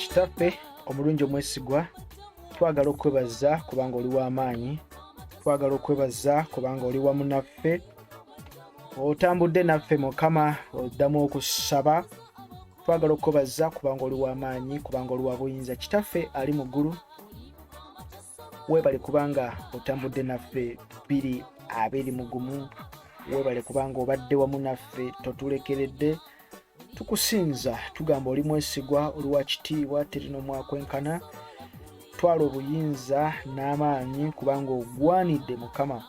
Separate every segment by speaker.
Speaker 1: Kitaffe omulungi omwesigwa, twagala okwebaza kubanga oli w'amaanyi, twagala okwebaza kubanga oli wamu naffe, otambudde naffe Mukama, oddamu okusaba. Twagala okwebaza kubanga oli w'amaanyi, kubanga oli wa buyinza. Kitaffe ali mu ggulu, weebale kubanga otambudde naffe 2:21. Weebale kubanga obadde wamu naffe, totulekeredde. Tukusinza tugamba oli mwesigwa, oli wa kitiibwa, terino mwakwenkana. Twala obuyinza n'amaanyi kubanga ogwanidde Mukama.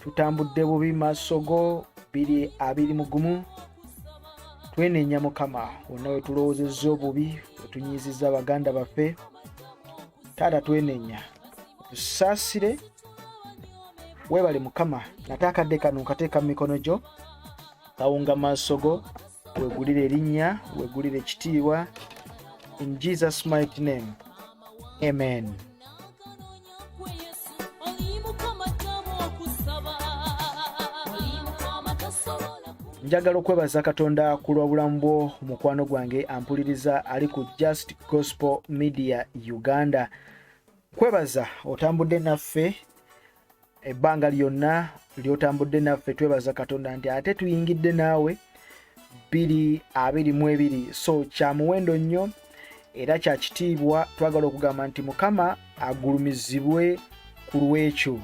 Speaker 1: Tutambudde bubi maaso go 2:21. Twenenya Mukama, wonna we tulowoozezza obubi, we tunyiizizza baganda baffe. Taata twenenya, tusaasire. Weebale Mukama, nate akadde kano nkateeka mu mikono gyo, kawunga maaso go, weegulire erinnya, weegulire ekitiibwa. In Jesus' mighty name, amen. Njagala okwebaza Katonda ku lw'obulamu bwo mukwano gwange ampuliriza ali ku Just Gospel Media Uganda. Kwebaza otambudde naffe ebbanga lyonna ly'otambudde naffe. Twebaza Katonda nti ate tuyingidde naawe 2:22. So kya muwendo nnyo era kya kitiibwa. Twagala okugamba nti Mukama agulumizibwe ku lw'ekyo.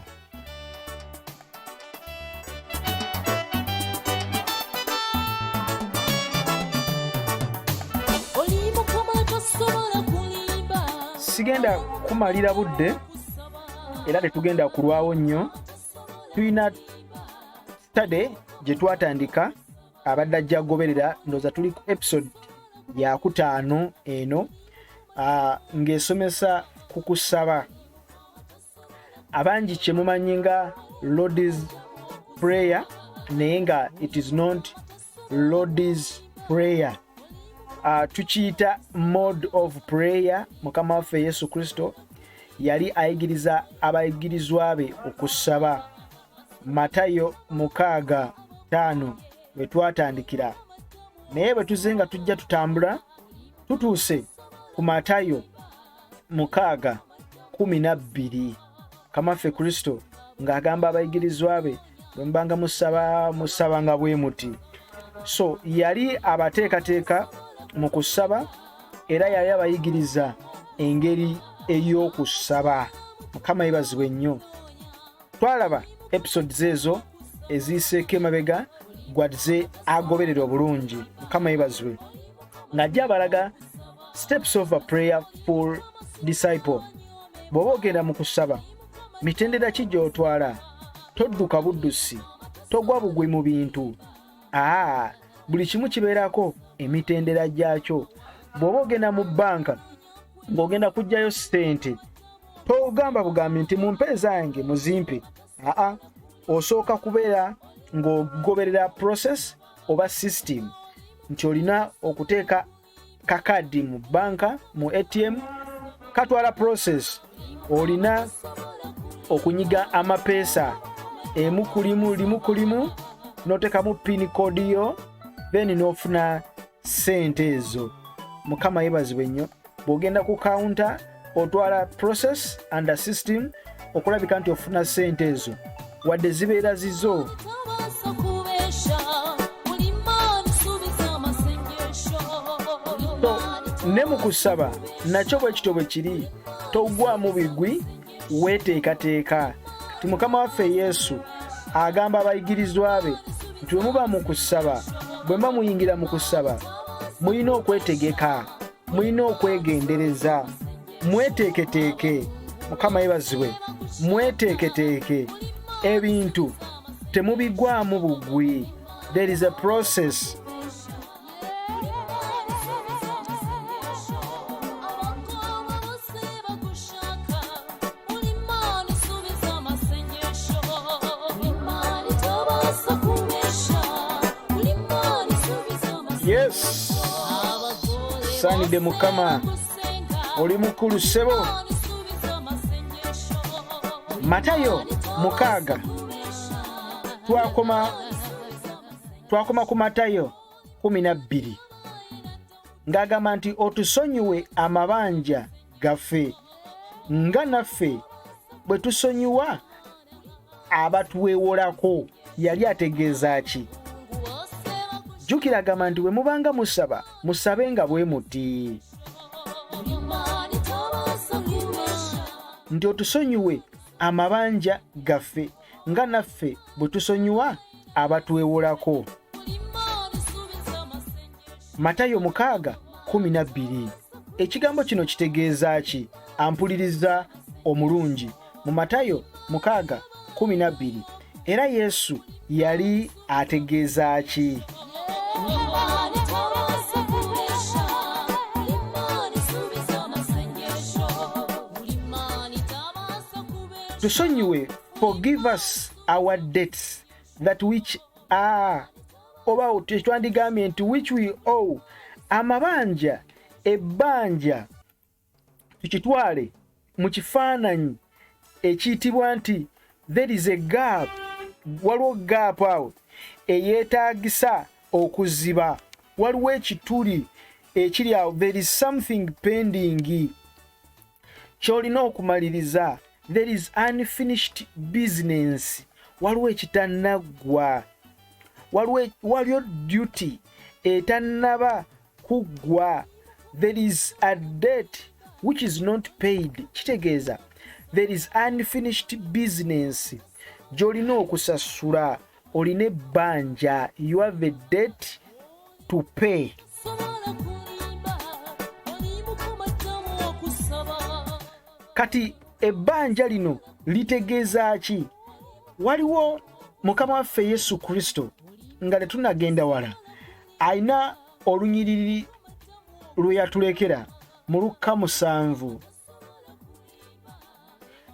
Speaker 1: Sigenda kumalira budde era tetugenda kulwawo nnyo. Tulina study gye twatandika abadde ajja goberera, ndoza tuli ku episode ya 5 eno, ng'esomesa ku kusaba. Abangi kye mumanyi nga Lord's Prayer, naye nga it is not Lord's Prayer. Tukiyita mode of prayer. Mukama waffe Yesu Kristo yali ayigiriza abayigirizwa be okusaba. Matayo 6:5 we twatandikira, naye bwe tuze nga tujja tutambula tutuuse ku Matayo 6:12. Mukama waffe Kristo ng'agamba abayigirizwa be, bwe mbanga musaba nga bwe muti. So yali abateekateeka mu kusaba era yali abayigiriza engeri ey'okusaba. Mukama yebazibwe nnyo. Twalaba episodes ezo eziiseeko emabega gwadze agoberera obulungi. Mukama yebazibwe ng'ajja abalaga steps of a prayer for disciple. Bw'oba ogenda mu kusaba, mitendera ki gy'otwala? Todduka buddusi, togwa bugwi mu bintu. Buli kimu kibeerako emitendera gyakyo. Bw'oba ogenda mu banka ng'ogenda kuggyayo ssente, togamba bugambi nti mumpe zange muzimpe. Osooka kubeera ng'ogoberera process oba system, nti olina okuteeka kakadi mu banka, mu ATM, katwala process. Olina okunyiga amapeesa limu kulimu, n'oteekamu pin code yo, then n'ofuna ssente ezo. Mukama yebazibwe nnyo. Bw'ogenda ku counter otwala process and system okulabika nti ofuna ssente ezo, wadde zibeera zizo. Ne mu kusaba nakyo bwe kityo bwe kiri, togwamu bigwi, weeteekateeka. Ti Mukama waffe Yesu agamba abayigirizwa be nti bwe muba mu kusaba, bwe mba muyingira mu kusaba, mulina okwetegeka, mulina okwegendereza, mweteeketeeke. Mukama yebazibwe, mweteeketeeke. Ebintu temubigwamu bugwi. There is a process. Yes, sanide Mukama, oli mukulu ssebo. Matayo 6 twakoma ku Matayo 12. ng'agamba nti otusonyiwe amabanja gaffe nga naffe bwe tusonyiwa abatwewolako. Yali ategeeza ki? Jjukira agamba nti bwe mubanga musaba musabe nga bwe muti nti otusonyiwe amabanja gaffe nga naffe bwe tusonyiwa abatwewolako. Matayo 6:12. Ekigambo kino kitegeeza ki? Ampuliriza omulungi. Mu Matayo 6:12 era Yesu yali ategeeza ki? Tusonyiwe, forgive us our debts that which are, oba tekyandigambye nti which we owe. Amabanja, ebbanja tukitwale mu kifaananyi ekiyitibwa nti there is a gap. Waliwo gap awo eyeetaagisa okuziba. Waliwo ekituli ekiri awo. There is something pending ky'olina okumaliriza. There is unfinished business. Waliwo ekitannagwa. Waliwo duty etannaba kuggwa. There is a debt which is not paid. Kitegeeza there is unfinished business gy'olina okusasula. Olina ebbanja. You have a debt to pay. Kati ebbanja lino litegeeza ki? Waliwo Mukama waffe Yesu Kristo nga tetunagenda wala alina olunyiriri lwe yatulekera mu Luka 7.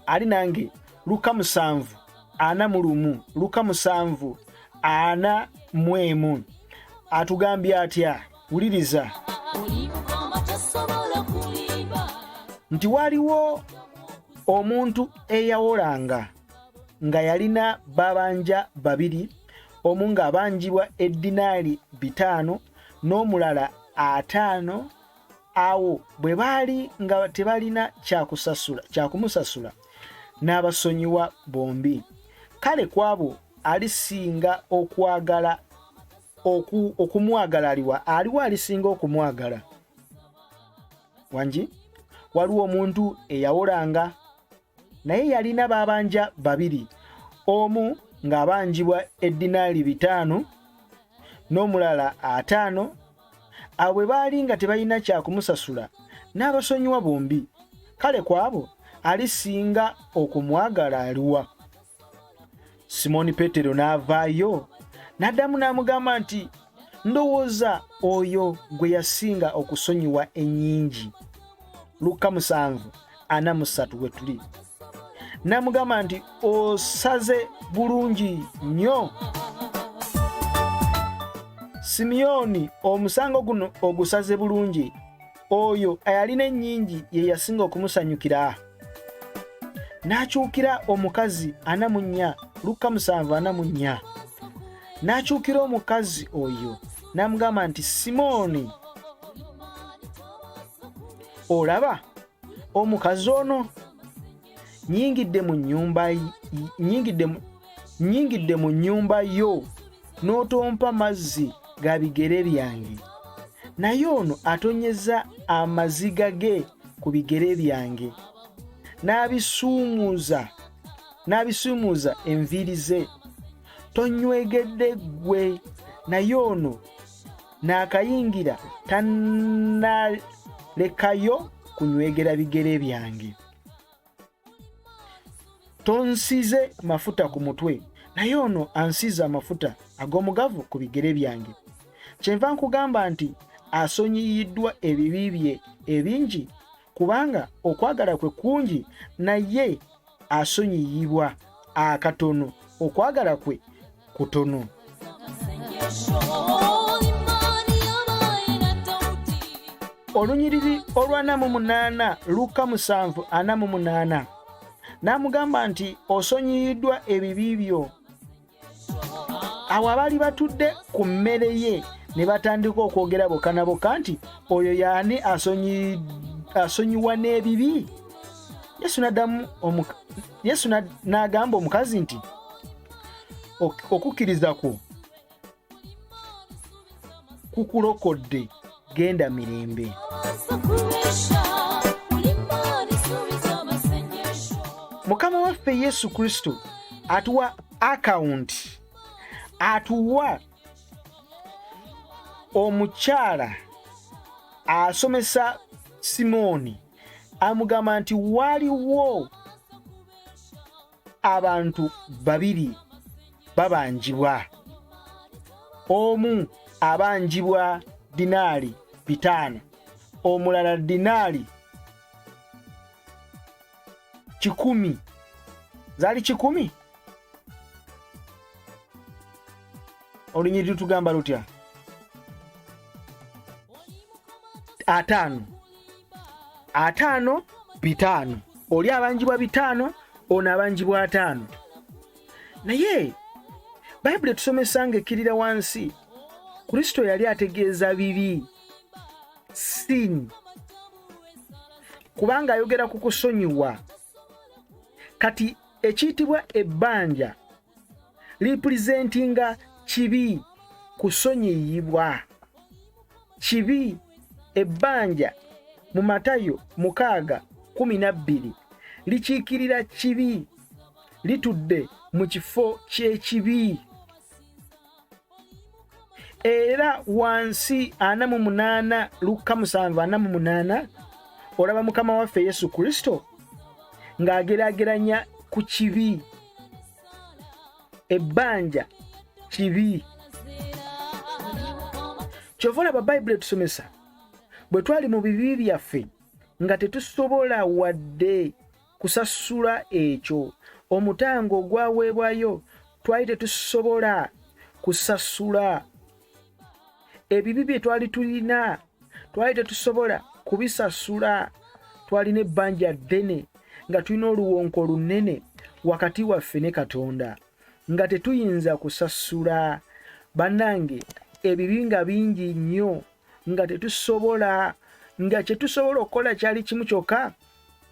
Speaker 1: Ali nange Luka 7:41, Luka 7:41 atugambye atya? Wuliriza nti waliwo omuntu eyawolanga nga yalina babanja babiri, omu ng'abanjibwa eddinaali 5 n'omulala 5. Awo bwe baali nga tebalina kyakumusasula n'abasonyiwa bombi. Kale kwabo alisinga okwagala okumwagala aliwo alisinga okumwagala. Wangi waliwo omuntu eyawolanga naye yalina babanja babiri, omu ng'abanjibwa eddinaali 5 n'omulala 5. Abo bwe baali nga tebalina kyakumusasula n'abasonyiwa bombi. Kale kwabo alisinga okumwagala aliwa? Simoni Petero n'avaayo n'addamu n'amugamba nti ndowooza oyo gwe yasinga okusonyiwa ennyingi. Luka 7:43 we tuli. N'amugamba nti osaze bulungi nnyo. Simiyoni, omusango guno ogusaze bulungi. Oyo ayalina ennyingi ye yasinga okumusanyukira. N'akyukira omukazi 44, Luka 7:44. N'akyukira omukazi oyo n'amugamba nti Simoni, olaba omukazi ono nnyingidde mu nnyumba yo n'otompa mazzi ga bigere byange. Naye ono atonyeza amaziga ge ku bigere byange n'abisuumuuza enviiri ze. Tonywegedde ggwe, naye ono n'akayingira tannalekayo kunywegera bigere byange. Tonsize mafuta ku mutwe, naye ono ansiza amafuta ag'omugavu ku bigere byange. Kyenva nkugamba nti asonyiyiddwa ebibi bye ebingi, kubanga okwagala kwe kungi, naye asonyiyibwa akatono, okwagala kwe kutono. Olunyiriri olwa 48, Luka 7:48. N'amugamba nti osonyiyiddwa ebibi byo. Awo abaali batudde ku mmere ye ne batandika okwogera bokka na bokka nti oyo yaani asonyiwa n'ebibi. Yesu n'agamba omukazi nti okukkiriza kwo kukulokodde, genda mirembe. Mukama waffe Yesu Kristo atuwa akawunti, atuwa omukyala asomesa Simooni, amugamba nti waliwo abantu babiri babanjibwa, omu abanjibwa dinaali 5, omulala dinaali 10. Zaali 10? Olunyiriri tugamba lutya? 5. 5. Oli abanjibwa 5, ono abanjibwa 5. Naye Bayibuli tusomesa ng'ekkirira wansi, Kristo yali ategeeza bibi, sin, kubanga ayogera ku kusonyiwa. Kati ekiyitibwa ebbanja representinga kibi, kusonyiyibwa kibi. Ebbanja mu Matayo 6:12 likiikirira kibi, litudde mu kifo ky'ekibi. Era wansi 48 Luka 7:48 olaba Mukama waffe Yesu Kristo ng'ageraageranya ku kibi. Ebbanja kibi. Kyova olaba Bayibuli tusomesa bwe twali mu bibi byaffe nga tetusobola wadde kusasula ekyo omutango ogwaweebwayo, twali tetusobola kusasula ebibi bye twali tulina, twali tetusobola kubisasula. Twalina ebbanja ddene nga tulina oluwonko olunene wakati waffe ne Katonda nga tetuyinza kusasula. Bannange, ebibi nga bingi nnyo nga tetusobola, nga kye tusobola okukola kyali kimu kyokka,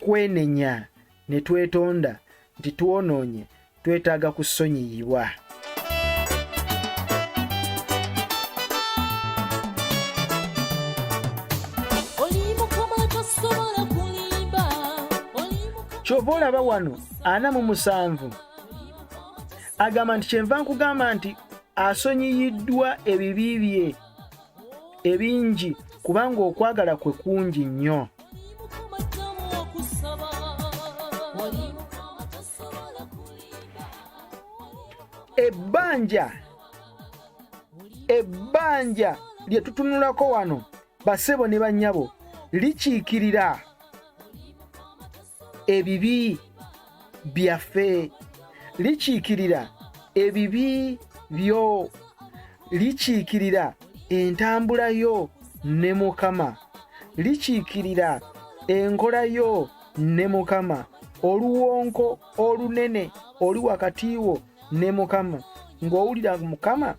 Speaker 1: kwenenya ne twetonda nti twonoonye, twetaaga kusonyiyibwa. Kyova olaba wano 47 agamba nti kyenva nkugamba nti asonyiyiddwa ebibi bye ebingi kubanga okwagala kwe kungi nnyo. Ebbanja lye tutunulako wano basebo ne bannyabo likiikirira ebibi byaffe, likiikirira ebibi byo, likiikirira entambula yo ne Mukama, likiikirira enkola yo ne Mukama, oluwonko olunene oli wakati wo ne Mukama. Ng'owulira Mukama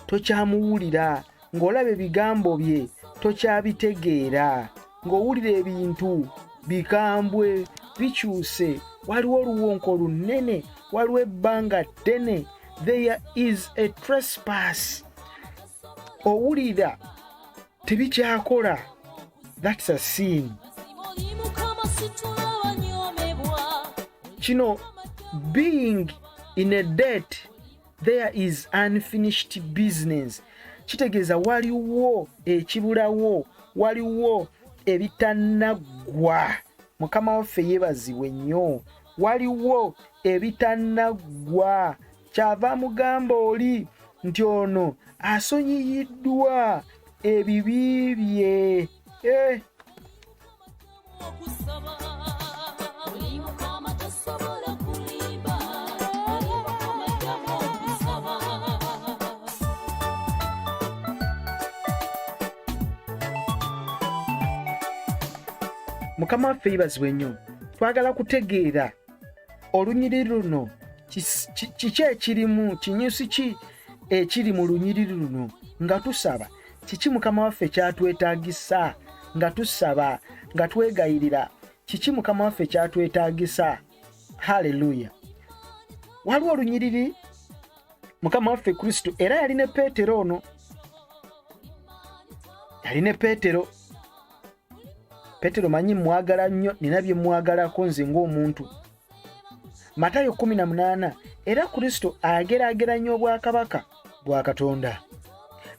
Speaker 1: tokyamuwulira, ng'olaba ebigambo bye tokyabitegeera, ng'owulira ebintu bikambwe bikyuse, waliwo oluwonko lunene, waliwo ebbanga ddene. There is a trespass. Owulira tebikyakola, that's a sin. Kino being in a debt, there is unfinished business. Kitegeeza waliwo ekibulawo, waliwo ebitannagwa. Mukama waffe yeebazibwe nnyo. Waliwo ebitannagwa. Kyava mugamba oli nti ono asonyiyiddwa ebibi bye. Mukama waffe yeebazibwe nnyo. Twagala kutegeera olunyiriri luno kiki ekirimu, kinyusi ki ekiri mu lunyiriri luno. nga tusaba kiki mukama waffe kyatwetaagisa nga tusaba nga twegayirira kiki mukama waffe kyatwetaagisa. Haleluya. Waliwo olunyiriri mukama waffe Kristo era yali ne Peetero ono. Yali ne Peetero manyi mwagala nnyo, nina bye mwagalako nze ng'omuntu. Matayo 18 era Kristo ageraageranya obwakabaka bwa Katonda.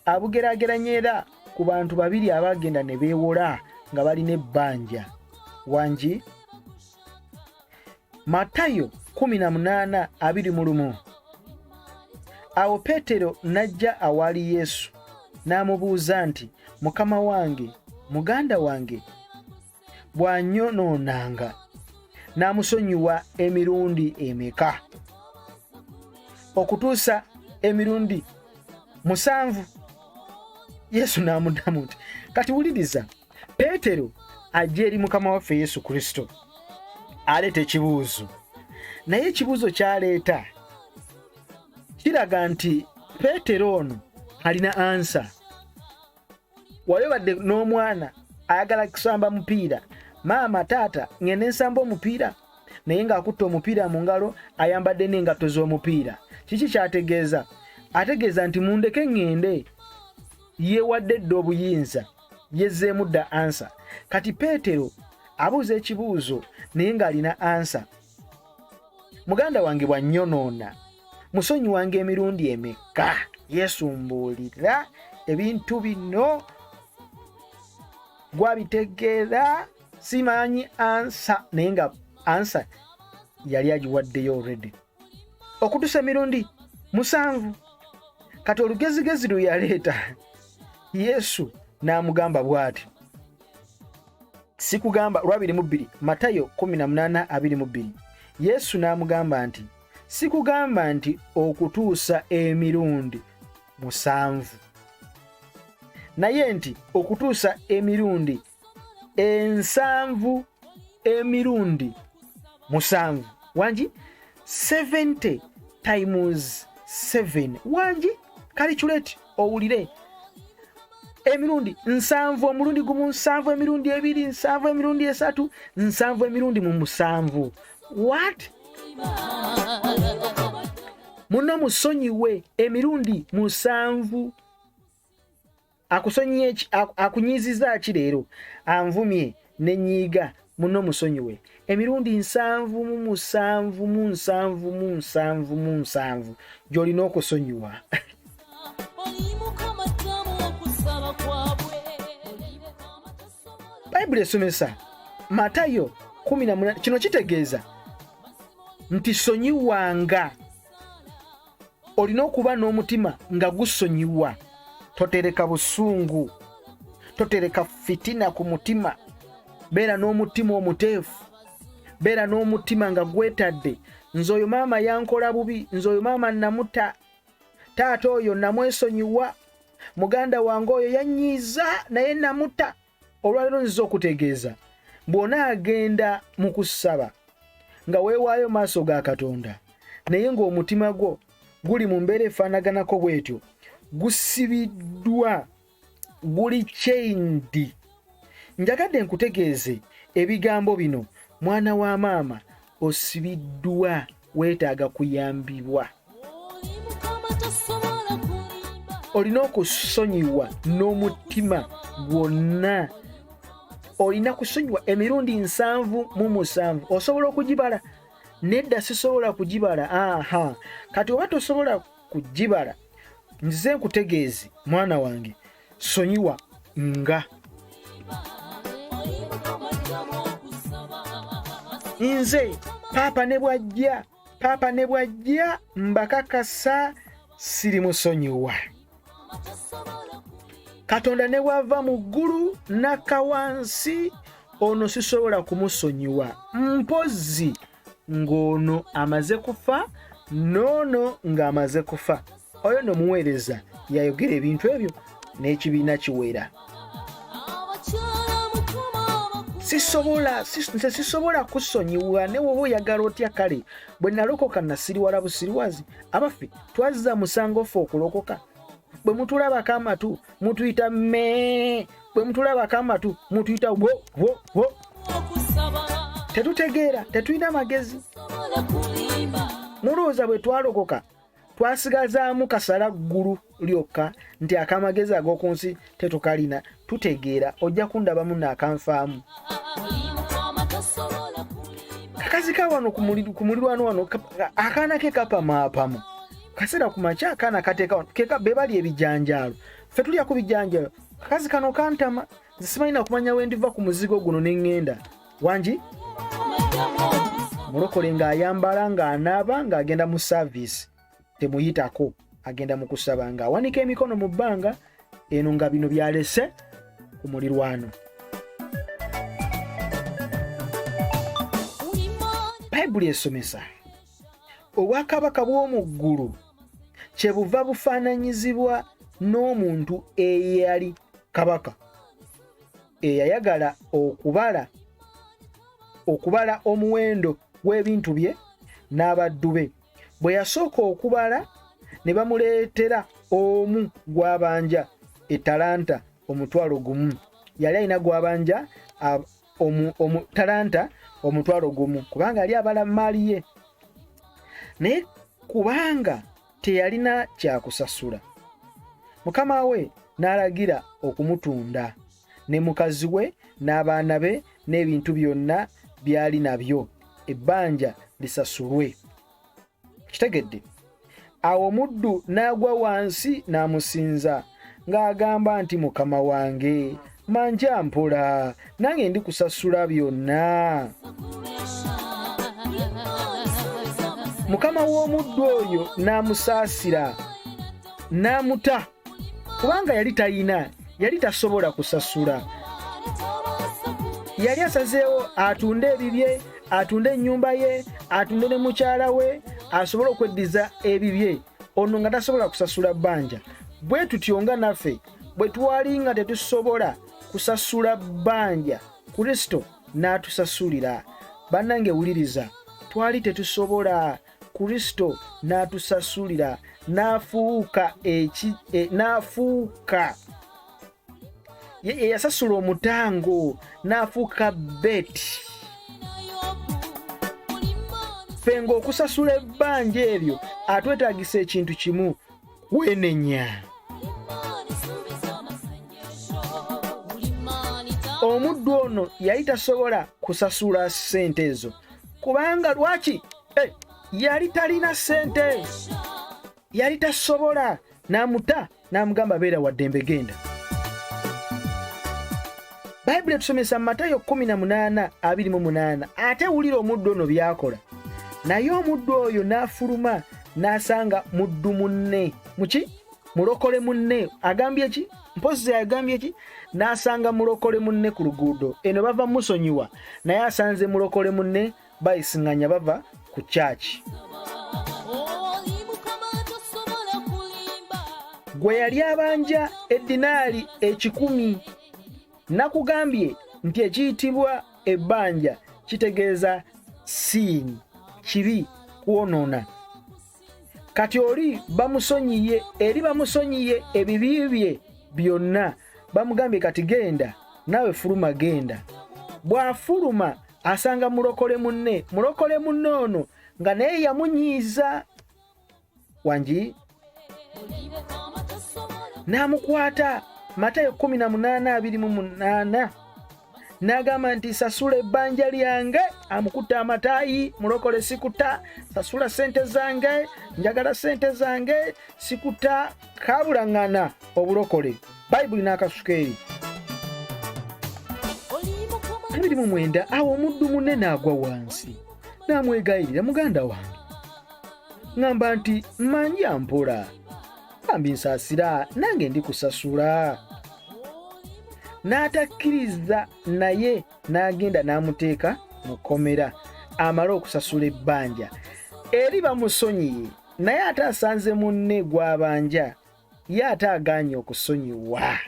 Speaker 1: Abugeraageranya era ku bantu babiri abagenda ne beewola nga balina ebbanja. Wangi Matayo 18:21. Awo Peetero najja awali Yesu n'amubuuza nti, Mukama wange, muganda wange bw'annyonoonanga n'amusonyiwa emirundi emeka? Okutuusa emirundi 7. Yesu n'amuddamu nti, kati wuliriza, Peetero ajja eri mukama waffe Yesu Kristo aleeta ekibuuzo, naye ekibuuzo kyaleeta kiraga nti Peetero ono alina ansa. Wayobadde n'omwana ayagala kusamba mupiira, maama taata ngende nsamba omupiira, naye ng'akutte omupiira mu ngalo ayambadde n'engatto z'omupiira. Kiki kyategeeza? Ategeeza nti mundeke ngende. Yeewadde dda obuyinza, yezzeemu dda ansa. Kati Peetero abuuza ekibuuzo naye ng'alina ansa. Muganda wange bw'annyonoona musonyi wange emirundi emeka? Yesu mbuulira ebintu bino gwabitegeera. Simanyi ansa naye nga ansa yali agiwaddeyo already. Okutuusa emirundi 7. Kati olugezigezi lwe yaleeta Yesu n'amugamba bw'ati. Sikugamba 22 Matayo 18:22. Yesu n'amugamba nti, sikugamba nti okutuusa emirundi 7, naye nti okutuusa emirundi 7 emirundi 7. Wangi 70 times 7. Wangi calculate owulire. Emirundi 7 omulundi gumu, 7 emirundi 2, 7 emirundi 3, 7 emirundi 7. What? Muno musonyiwe emirundi 7. Akusonyiye eki? Akunyiziza ki leero? Anvumye nenyiiga. Muno musonyiwe emirundi 7 gy'olina okusonyiwa. Bayibuli esomesa Matayo 18. Kino kitegeeza nti sonyiwanga. Olina okuba n'omutima nga gusonyiwa. Totereka busungu, totereka fitina ku mutima. Beera n'omutima omuteefu, beera n'omutima nga gwetadde. Nze oyo maama yankola bubi, nze oyo maama namuta, taata oyo namwesonyiwa, muganda wange oyo yanyiiza naye namuta. Olwaleero nziza okutegeeza bw'onaagenda mu kusaba nga weewaayo maaso ga Katonda naye ng'omutima gwo guli mu mbeera efaanaganako bw'etyo, gusibiddwa, guli chained. Njagadde nkutegeeze ebigambo bino, mwana wa maama, osibiddwa, weetaaga kuyambibwa. Olina okusonyiwa n'omutima gwonna. Olina kusonyiwa emirundi 7. Osobola okugibala? Nedda sisobola kugibala. Aha, kati oba tosobola kugibala, nze nkutegeeze mwana wange, sonyiwa nga. Nze paapa ne bwajja mbakakasa siri musonyiwa. Katonda ne bwava mu ggulu n'akka wansi, ono sisobola kumusonyiwa. Mpozi ng'ono amaze kufa, n'ono ng'amaze kufa. Oyo no muweereza yayogera ebintu ebyo n'ekibiina kiwera. Sisobola kusonyiwa ne wowe oyagala otya kale. Bwe nalokoka nasiriwala busiriwazi, abaffe twazza musango ffe okulokoka. bwe mutulabako amatu mutuyita me, bwe mutulabako amatu mutuyita wo wo wo. Tetutegeera, tetulina magezi. Mulowooza bwe twalokoka twasigazaamu kasala ggulu lyokka nti akamagezi ag'oku nsi tetukalina? Tutegeera, ojja kundabamu n'akanfaamu. Kakazi ka wano ku mulirwano wano akaana ke kapamaapama. Kaseera ku makya akaana kateeka wano be bali ebijanjaalo, ffe tulya ku bijanjaalo. Kakazi kano kantama, nze simalina kumanya we ndiva ku muzigo guno ne ŋŋenda. Wangi mulokole ng'ayambala ng'anaaba ng'agenda mu service, temuyitako, agenda mu kusaba ng'awanika emikono mu bbanga. Eno nga bino byalese ku mulirwano. Bayibuli esomesa obwakabaka bw'omu ggulu kyebuva bufaananyizibwa n'omuntu eyali kabaka eyayagala okubala omuwendo gw'ebintu bye n'abaddu be. Bwe yasooka okubala ne bamuleetera omu gw'abanja ettalanta omutwalo gumu. Yali alina gw'abanja talanta omutwalo gumu kubanga yali abala maali ye, naye kubanga teyalina kyakusasula, mukama we n'alagira okumutunda ne mukazi we n'abaana be n'ebintu byonna byali nabyo, ebbanja lisasulwe. Kitegedde? Awo omuddu n'agwa wansi n'amusinza ng'agamba nti, mukama wange manja mpola, nange ndi kusasula byonna. Mukama w'omuddu oyo n'amusaasira n'amuta kubanga yali tasobola kusasula. Yali asazeewo atunde ebibye, atunde ennyumba ye, atunde ne mukyala we, asobole okweddiza ebibye, ono nga tasobola kusasula bbanja. Bwe tutyo nga naffe bwe twali nga tetusobola kusasula bbanja, Kristo n'atusasulira. Bannange wuliriza, twali tetusobola, Kristo n'atusasulira, n'afuuka yasasula omutango, n'afuuka beti. Ffe ng'okusasula ebbanja eryo atwetaagisa ekintu kimu, kwenenya. Omuddu ono yali tasobola kusasula ssente ezo kubanga lwaki? Yali talina ssente, yali tasobola. N'amuta n'amugamba beera waddembe genda. Bayibuli etusomesa mu Matayo 18:28. Ate wulira omuddu ono byakola. Naye omuddu oyo n'afuluma n'asanga muddu munne, mulokole munne. Agambye ki? Mpozi agambye ki? N'asanga mulokole munne ku luguudo. Eno bava musonyiwa, naye asanze mulokole munne bayisiŋŋanya bava ku kyaki. Gwe yali abanja eddinaali 10,000. Nakugambye nti ekiyitibwa ebbanja kitegeeza siini, kibi, kwonoona. Kati oli bamusonyiye ebibi bye byonna, bamugambye kati genda, naawe fuluma genda. Bw'afuluma asanga mulokole munne ono nga naye yamunyiiza. Wangi n'amukwata. Matayo 18:28 n'agamba nti sasula ebbanja lyange. Amukutte amataayi, mulokole sikuta, sasula ssente zange, njagala ssente zange, sikuta, kabulaŋŋana obulokole. Bayibuli n'akasukeeri. 29. Awo omuddu munne n'agwa wansi n'amwegayirira, muganda wange ŋŋamba nti manja mpola, bambi nsaasira nange ndi kusasula. N'atakkiriza, naye n'agenda n'amuteeka mu kkomera amale okusasula ebbanja. Eri bamusonyiye, naye ate asanze munne gw'abanja, ye ate agaanye okusonyiwa.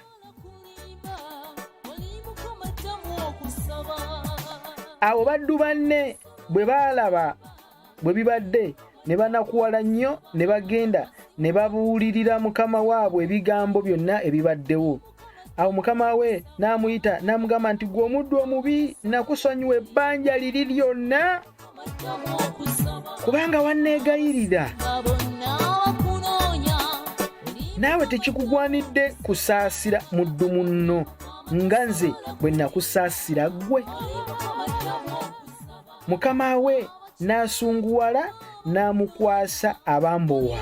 Speaker 1: Awo baddu banne bwe baalaba bwe bibadde, ne banakuwala nnyo, ne bagenda ne babuulirira mukama waabwe ebigambo byonna ebibaddewo. Awo mukama we n'amuyita n'amugamba nti gwe omuddu omubi, nakusonyiwa ebbanja liri lyonna kubanga wanneegayirira. Naawe tekikugwanidde kusaasira muddu munno nga nze bwe nakusaasira ggwe. Mukama we n'asunguwala n'amukwasa abambowa.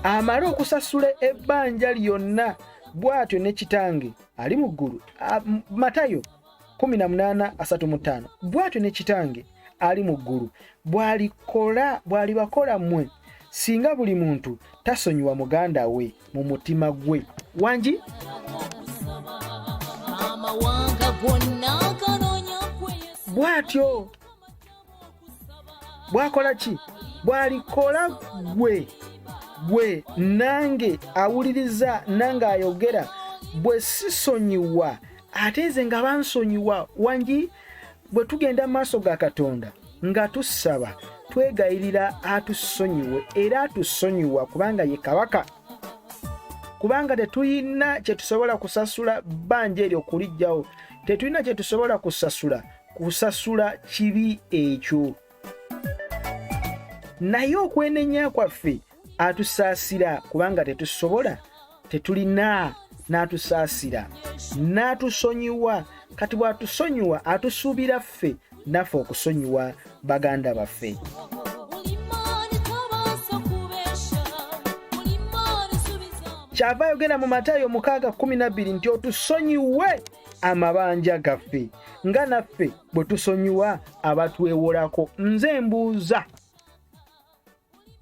Speaker 1: Amala okusasula ebbanja lyonna, bw'atyo ne kitange ali mu ggulu. Matayo 18:35. Bw'atyo ne kitange ali mu ggulu bw'alibakola mmwe singa buli muntu tasonyiwa muganda we mu mutima gwe. Wangi bw'atyo bw'akola ki? Bw'alikola gwe nange awuliriza nange ayogera bwe sisonyiwa ate nze nga bansonyiwa. Wangi bwe tugenda mu maaso ga Katonda nga tusaba twegayirira atusonyiwe era atusonyiwa kubanga ye kabaka. Kubanga tetulina kye tusobola kusasula bbanja eryo kulijjawo. Tetulina kye tusobola kusasula kibi ekyo. Naye okwenenya kwaffe atusaasira kubanga tetusobola, tetulina, n'atusaasira n'atusonyiwa. Kati bw'atusonyiwa atusuubira ffe naffe okusonyiwa baganda baffe. Kyava ayogera mu Matayo 6:12 nti otusonyiwe amabanja gaffe nga naffe bwe tusonyiwa abatwewolako. Nze mbuuza,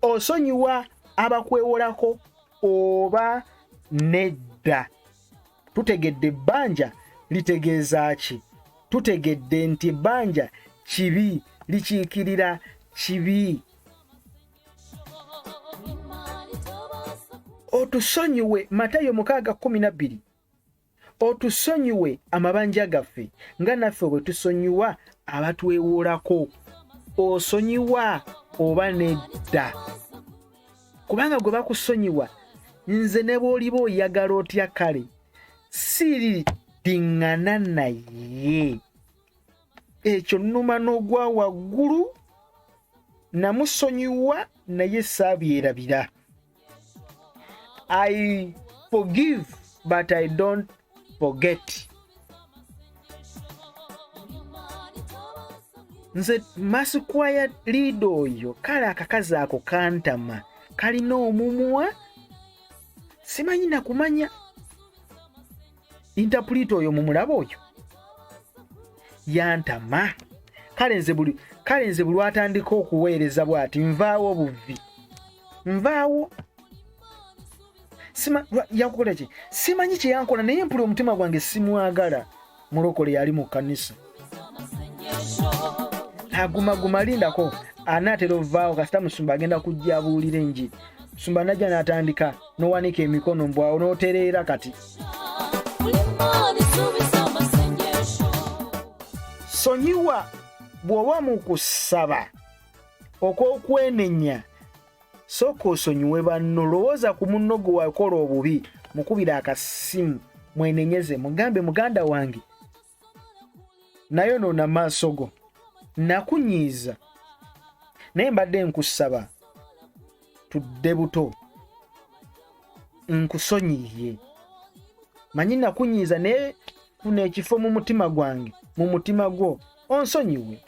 Speaker 1: osonyiwa abakwewolako oba nedda? Tutegedde ebbanja litegeeza ki? Tutegedde nti ebbanja kibi, likiikirira kibi. Otusonyiwe, Matayo 6:12, otusonyiwe amabanja gaffe nga naffe bwe tusonyiwa abatwewolako. Osonyiwa oba nedda? Kubanga gwe bakusonyiwa, nze ne bw'oliba oyagala otya kale siridiŋŋana naye. Ekyo nnuma n'ogwa waggulu, namusonyiwa naye saabyerabira. I forgive but I don't forget. Nze masikwaya liido oyo kale akakazi ako kantama kalina omumwa simanyi nakumanya. Interpreter oyo mumulaba oyo yantama. Kale nze buli atandika okuweereza bw'ati nvaawo buvi. Nvaawo yakukola ki? Simanyi kye yankola naye mpula omutima gwange simwagala. Mulokole yali mu kanisa. Aguma lindako anaatera ovaawo kasita musumba agenda kujja abuulira enjiri. Musumba najja n'atandika n'owanika emikono mbwawo n'otereera kati. Sonyiwa bw'oba mu kusaba okw'okwenenya, sooka osonyiwe banno. Lowooza ku munno gwe wakola obubi, mukubira akasimu mwenenyeze, mugambe muganda wange nayonoona maaso go, nakunyiiza naye mbadde nkusaba tudde buto, nkusonyiye. Manyi nakunyiiza naye funa ekifo mu mutima gwange, mu mutima gwo onsonyiwe.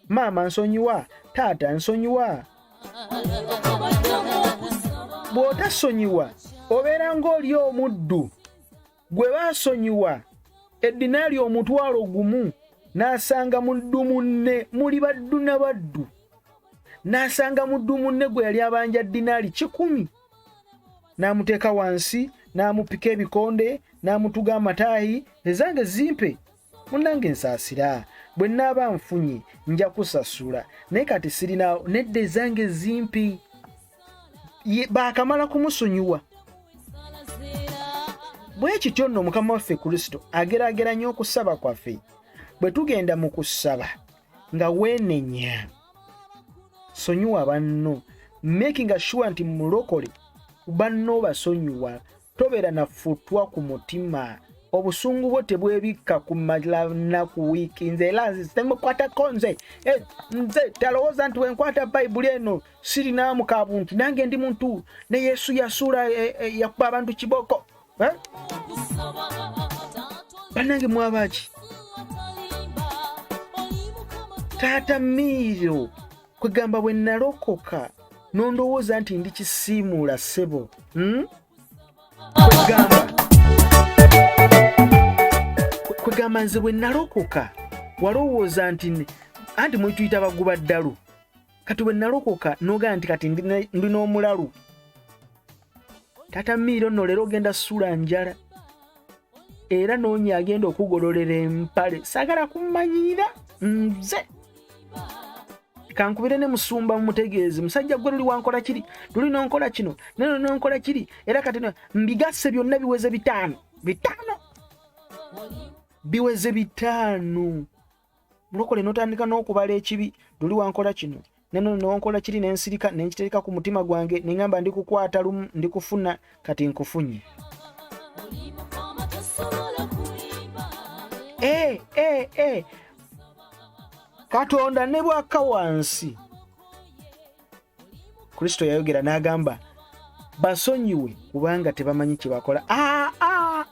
Speaker 1: Maama nsonyiwa, taata nsonyiwa. Bw'otasonyiwa obeera ng'oli omuddu gwe baasonyiwa eddinaali omutwalo gumu, n'asanga muddu munne, muli baddu na baddu, n'asanga muddu munne gwe yali abanja ddinaali 10, n'amuteeka wansi, n'amupika ebikonde, n'amutuga amataayi. Ezange zimpe, munnange nsaasira. Bwe nnaaba nfunye nja kusasula, naye kati sirina nedda, ezange zimpi. Baakamala kumusonyiwa. Bwe kityo nno Mukama waffe Kristo ageraageranya okusaba kwaffe. Bwe tugenda mu kusaba nga weenenya, sonyiwa banno making sure nti mulokole banno basonyiwa tobeera nafutwa ku mutima obusungu bwo tebwebikka ku malana ku wiiki nze era temukwatako nze talowooza nti wenkwata bayibuli eno sirinaamu ka buntu nange ndi muntu ne Yesu yasuula yakuba abantu kiboko bannange mwabaki taata Miiro kwegamba bwe nalokoka nondowooza nti ndi kisiimuula ssebo kwegamba nze bwe nalokoka walowooza nti anti mwetuyita baguba ddalu kati bwe nalokoka nogaa nti kati ndi n'omulalu taata Miiro nno leero ogenda suula njala era noonya agenda okugololera empale saagala kummanyiira nze kankubire ne musumba mumutegeeze musajja gwe luli wankola kiri luli nonkola kino neno nonkola kiri era kati mbigasse byonna biweze bitaano mulokole notandika n'okubala ekibi luli wankola kino neno nonkola kiri nensirika nenkitereka ku mutima gwange nengamba ndikukwata lumu ndikufuna kati nkufunye Katonda ne bwaka wansi Kristo yayogera n'agamba basonyiwe kubanga tebamanyi kye bakola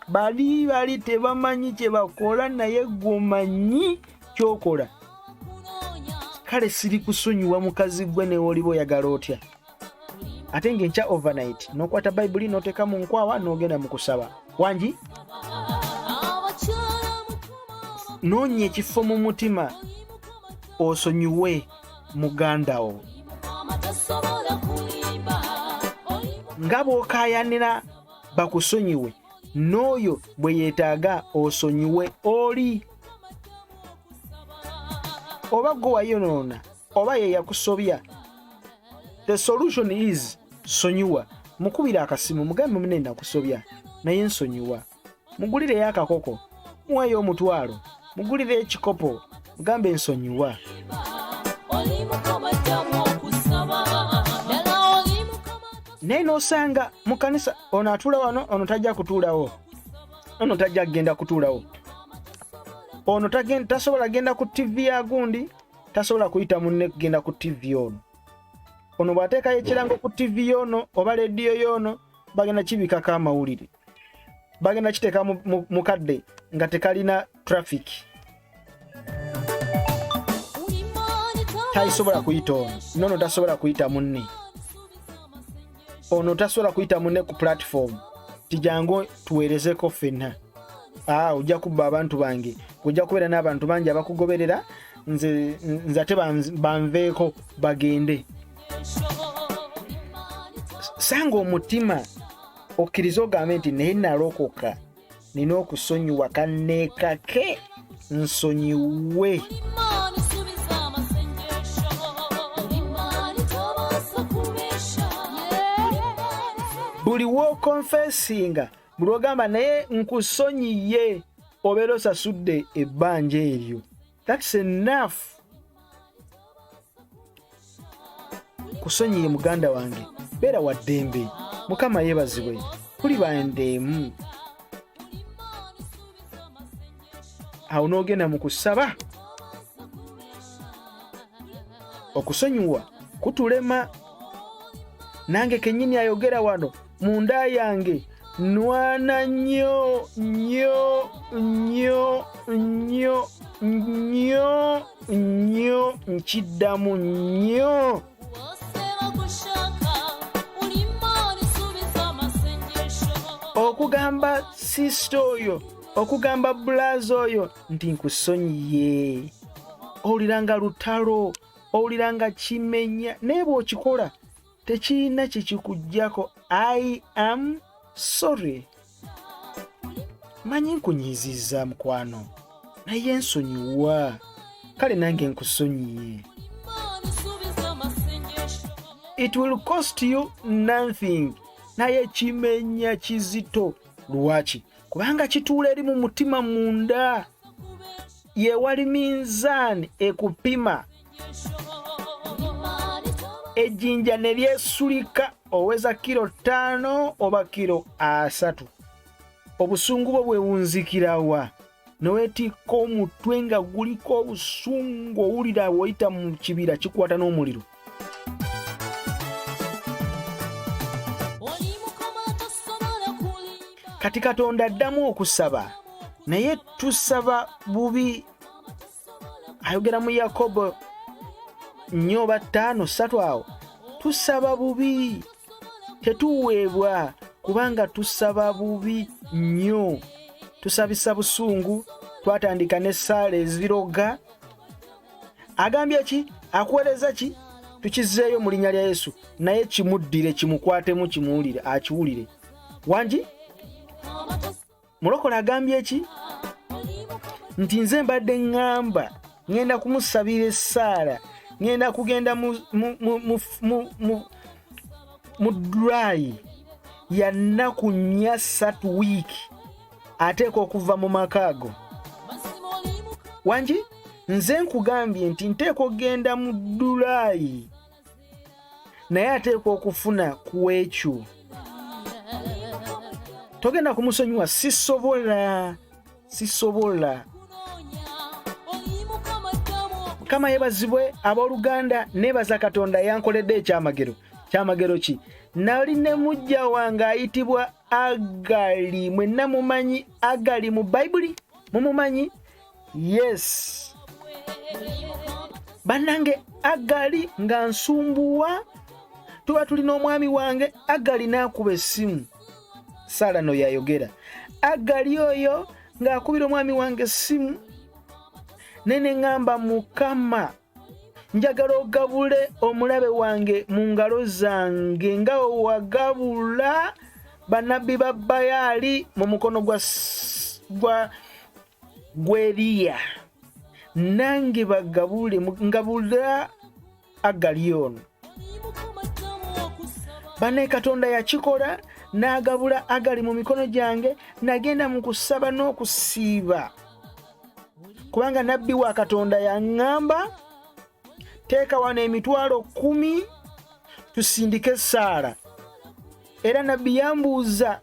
Speaker 1: bali tebamanyi kye bakola naye gomanyi kyokola kale siri kusonyiwa mukazi gwe ne olibo yagala otya ate ng'enkya overnight n'okwata bayibuli n'oteeka mu nkwawa n'ogenda mu kusaba wangi noonya ekifo mu mutima osonyiwe muganda wo nga bw'okaayanira bakusonyiwe n'oyo bwe yeetaaga osonyiwe oli oba gwe wayonoona oba ye yakusobya the solution is sonyiwa mukubira akasimu mugambe munne nakusobya naye nsonyiwa mugulireyo akakoko muweeyo omutwalo mugulire ekikopo mugambe nsonyiwa naye n'osanga mu kanisa ono atuula wano ono tajja kutuulawo ono tajja kugenda kutuulawo ono tasobola genda ku TV ya gundi tasobola kuyita munne kugenda ku TV ono bw'ateekayo ekirango ku TV yono oba lediyo yono bagenda kibikako amawulire bagenda kiteeka mu kadde nga tekalina traffic tayisobola kuyita ono tasobola kuyita munne ono tasobola kuyita munne ku platform tijango tuweerezeko ffenna ojja kubba abantu bange ojja kubeera n'abantu bangi abakugoberera nze ate banveeko bagende sanga omutima okkiriza ogambe nti naye nalokoka nina okusonyiwa kanneekake nsonyiwe buli w'okonfesinga buli ogamba naye nkusonyiye obeera osasudde ebbanja eryo that's enough kusonyiye muganda wange beera wa ddembe mukama yeebazibwe kuli bandeemu awo n'ogenda mu kusaba okusonyiwa kutulema nange kennyini ayogera wano munda yange nwana nnyo nkiddamu nnyo okugamba sisita oyo okugamba bulaza oyo nti nkusonyiye owuliranga lutalo owuliranga kimenya naye bw'okikola tekirina kikikuggyako I am sorry manyi nkunyiizizza mukwano naye nsonyiwa kale nange nkusonyiye it will cost you nothing naye kimenya kizito lwaki kubanga kituula eri mu mutima munda yewali minzaani ekupima ejjinja ne lyesulika oweza kilo 5 oba kilo 3. Obusungu bwo bwewunzikirawa noweetikka omutwe nga guliko obusungu owulira woyita mu kibira kikwata n'omuliro. Kati Katonda addamu okusaba naye tusaba bubi. Ayogera mu Yakobo 4:5 awo tusaba bubi tetuweebwa kubanga tusaba bubi nnyo. Tusabisa busungu, twatandika n'essaala eziroga. Agambye ki? Akuweereza ki? Tukizzeeyo mu linnya lya Yesu naye kimuddire kimukwatemu kimuwulire akiwulire. Wangi mulokole agambye ki? Nti nze mbadde ngamba ngenda kumusabira essaala, ngenda kugenda mu dry ya nnaku 3 wiiki ateeka okuva mu makaago. Wangi nze nkugambye nti nteeka okugenda mu dry naye ateeka okufuna ku ekyo. Togenda kumusonyiwa. Sisobola. Mukama yebazibwe. Abooluganda neebaza Katonda yankoledde ekyamagero. Kyamagero ki? Nali ne mujja wange ayitibwa Agali. Mwenna mumanyi Agali mu Bayibuli? Mumumanyi? Yes. Bannange Agali nga nsumbuwa tuba tulina omwami wange. Agali n'akuba essimu. Saala no yayogera. Agali oyo ng'akubira omwami wange essimu nene ngamba Mukama njagala ogabule omulabe wange mu ngalo zange nga wagabula bannabbi ba Baali mu mukono gwa Eriya. Nange bagabule ngabula Agali ono. Bane Katonda yakikola n'agabula Agali mu mikono gyange. Nagenda mu kusaba n'okusiiba kubanga nabbi wa Katonda yaŋŋamba teeka wano emitwalo 10 tusindike essaala. Era nabbi yambuuza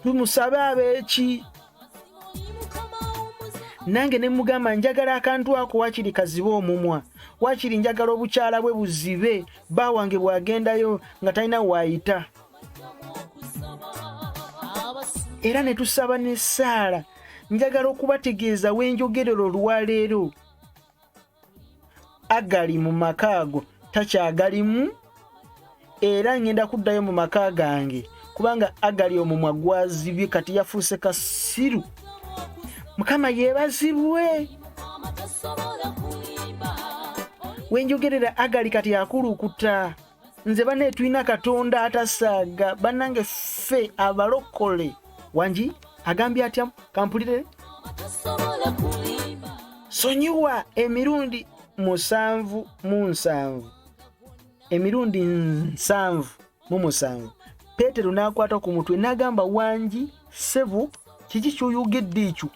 Speaker 1: tumusabe abeeki. Nange ne mugamba njagala akantu ako wakiri kazibe omumwa, wakiri njagala obukyala bwe buzibe bba wange bwagendayo nga talina waayita. Era ne tusaba n'essaala. Njagala okubategeeza wenjogerero olwaleero Agali mu makaago takyagalimu era ngenda kuddayo mu maka gange kubanga Agali omumwa gwazibye kati yafuuse kasiru. Mukama yeebazibwe. Wenjogerera Agali kati yakulukuta. Nze bane tulina Katonda atasaaga. Bannange ffe abalokole. Wangi agambye atya? Kampulire. Sonyiwa emirundi 7 emirundi 7 Peetero n'akwata ku mutwe n'agamba Wangi ssebo kiki ky'oyogedde ekyo?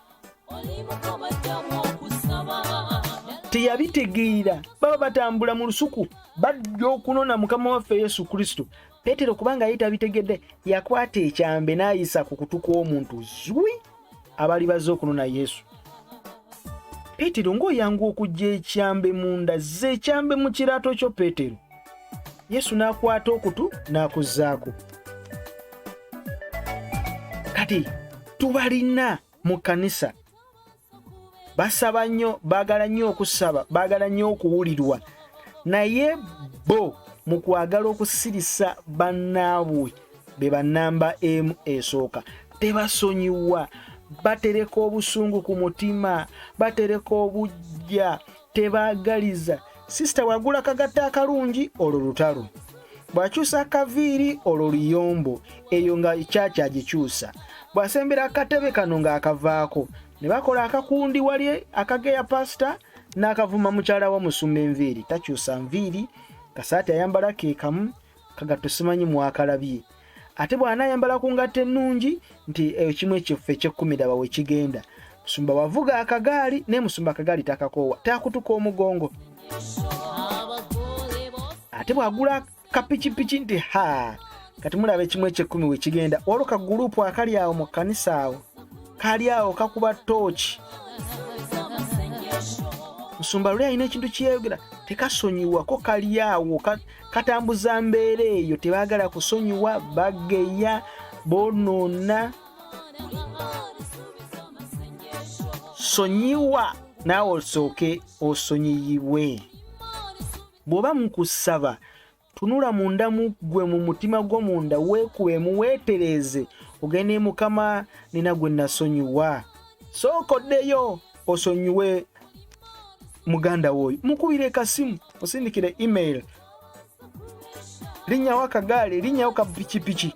Speaker 1: Teyabitegeera. Baba batambula mu lusuku bajja okunona Mukama waffe Yesu Kristo. Peetero kubanga yali tabitegedde yakwata ekyambe n'ayisa ku kutu kw'omuntu zwi abali bazze okunona Yesu. Peetero ng'oyanga okujja ekyambe munda zze ekyambe mu kiraato kyo Peetero. Yesu n'akwata okutu n'akuzzaako. Kati tubalina mu kanisa basaba nnyo, baagala nnyo okusaba, baagala nnyo okuwulirwa, naye bo mu kwagala okusirisa bannaabwe be bannamba emu esooka tebasonyiwa. Batereka obusungu ku mutima, batereka obujja, tebaagaliza. Sisita wagula kagatta akalungi olwo lutalo, bw'akyusa akaviiri olwo luyombo, eyo nga kyaki agikyusa. Bw'asembera akatebe kano ng'akavaako, ne bakola akakundi wali akageya pasita n'akavuma mukyala wa musumba enviiri. Takyusa nviiri, kasaati ayambala ke kamu, kagatto simanyi mwakalabye. Ate bw'anaayambala ku ngatto ennungi nti eyo kimu ekiffe eky'ekkumi daba we kigenda. Musumba wavuga akagaali ne musumba akagaali takakoowa, taakutuka omugongo. Ate bw'agula kapiki nti kati mulabe kimwe ky'ekkumi we kigenda oluka gurupu akali awo mu kanisa awo kali awo kakuba tochi musumba luli alina ekintu kyeyogera tekasonyiwa ko kali awo katambuza mbeera eyo tebaagala kusonyiwa bageya bonona sonyiwa naawe osooke osonyiyibwe bw'oba mukusaba tunula munda gwe mu mutima gwo munda weekuwemu weetereze ogende Mukama nina gwe nasonyiwa sookoddeyo osonyiwe muganda woyo mukubire kasimu osindikire email linnyawo akagaali linnyawo ka pikipiki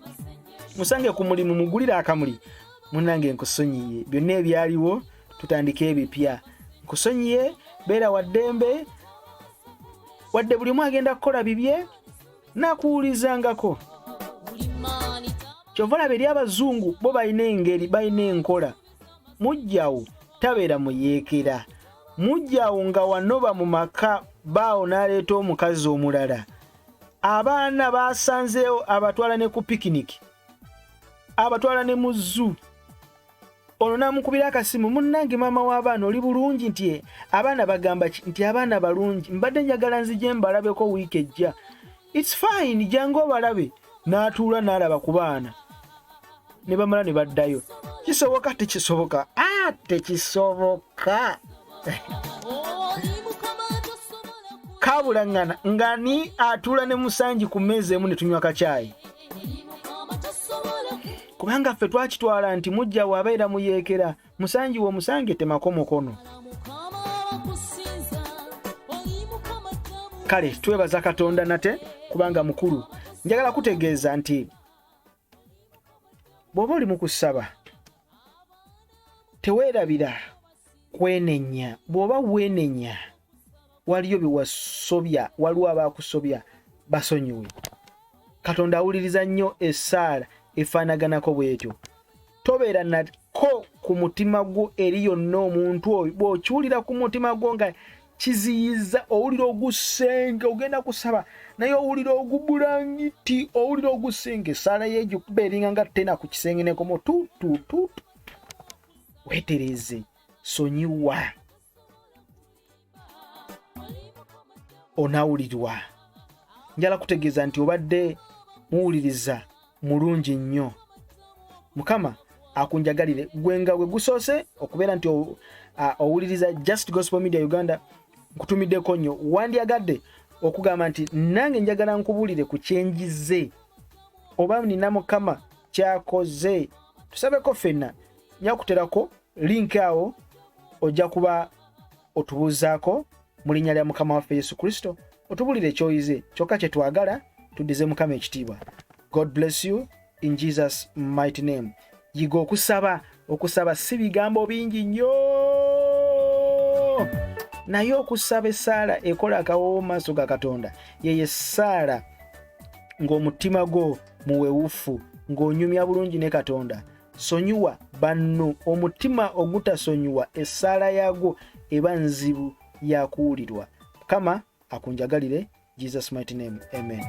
Speaker 1: musange ku mulimu mugulire akamuli munange nkusonyiye byonna ebyaliwo tutandike ebipya nkusonyiye beera waddembe wadde buli mu agenda kukola bibye nakuwulizangako kyova olaba eri abazungu bo balina engeri balina enkola mujjawo tabeera muyeekera mujjawo nga wanoba mu maka baawo n'aleeta omukazi omulala abaana basanzeewo abatwala ne ku pikiniki abatwala ne mu zoo ono namukubira akasimu munnange maama w'abaana oli bulungi nti abaana bagamba nti abaana balungi mbadde njagala nzije mbalabeko wiiki ejja it's fine jangu obalabe n'atuula n'alaba ku baana ne bamala ne baddayo kisoboka tekisoboka tekisoboka kabulangana ngani atuula ne musanji ku mmeeza emu ne tunywa kacaayi kubanga ffe twakitwala nti mujja wabeera muyeekera musanji wo musange temako mukono kale twebaza Katonda nate kubanga mukulu njagala kutegeeza nti bw'oba oli mu kusaba teweerabira kwenenya bw'oba weenenya waliyo biwasobya waliwo abaakusobya basonyiwe Katonda awuliriza nnyo essaala efaanaganako bwetyo tobeera nako ku mutima gwo eri yonna omuntu oyo bw'okiwulira ku mutima gwo nga kiziyiza owulira ogusenge ogenda kusaba naye owulira ogubulangiti owulira ogusenge essaala yeegyo kuba eringa nga tena ku kisenge nekomo tututu weetereze sonyiwa onaawulirwa njala kutegeeza nti obadde muwuliriza mulungi nnyo Mukama akunjagalire gwenga gwe gusoose okubeera nti owuliriza Just Gospel Media Uganda nkutumiddeko nnyo wandyagadde okugamba nti nange njagala nkubulire ku kyenjize oba nina Mukama kyakoze tusabeko ffenna nyakuterako link awo ojja kuba otubuuzaako mu linnya lya Mukama waffe Yesu Kristo otubulire ekyoyize kyokka kye twagala tuddize Mukama ekitiibwa. God bless you in Jesus mighty name. Yiga okusaba si bigambo bingi nnyo naye okusaba essaala ekola akawo maaso ga Katonda yeye essaala ng'omutima gwo muwewufu ng'onyumya bulungi ne Katonda sonyiwa banno omutima ogutasonyiwa essaala yagwo eba nzibu yakuwulirwa. Mukama akunjagalire Jesus mighty name. Amen.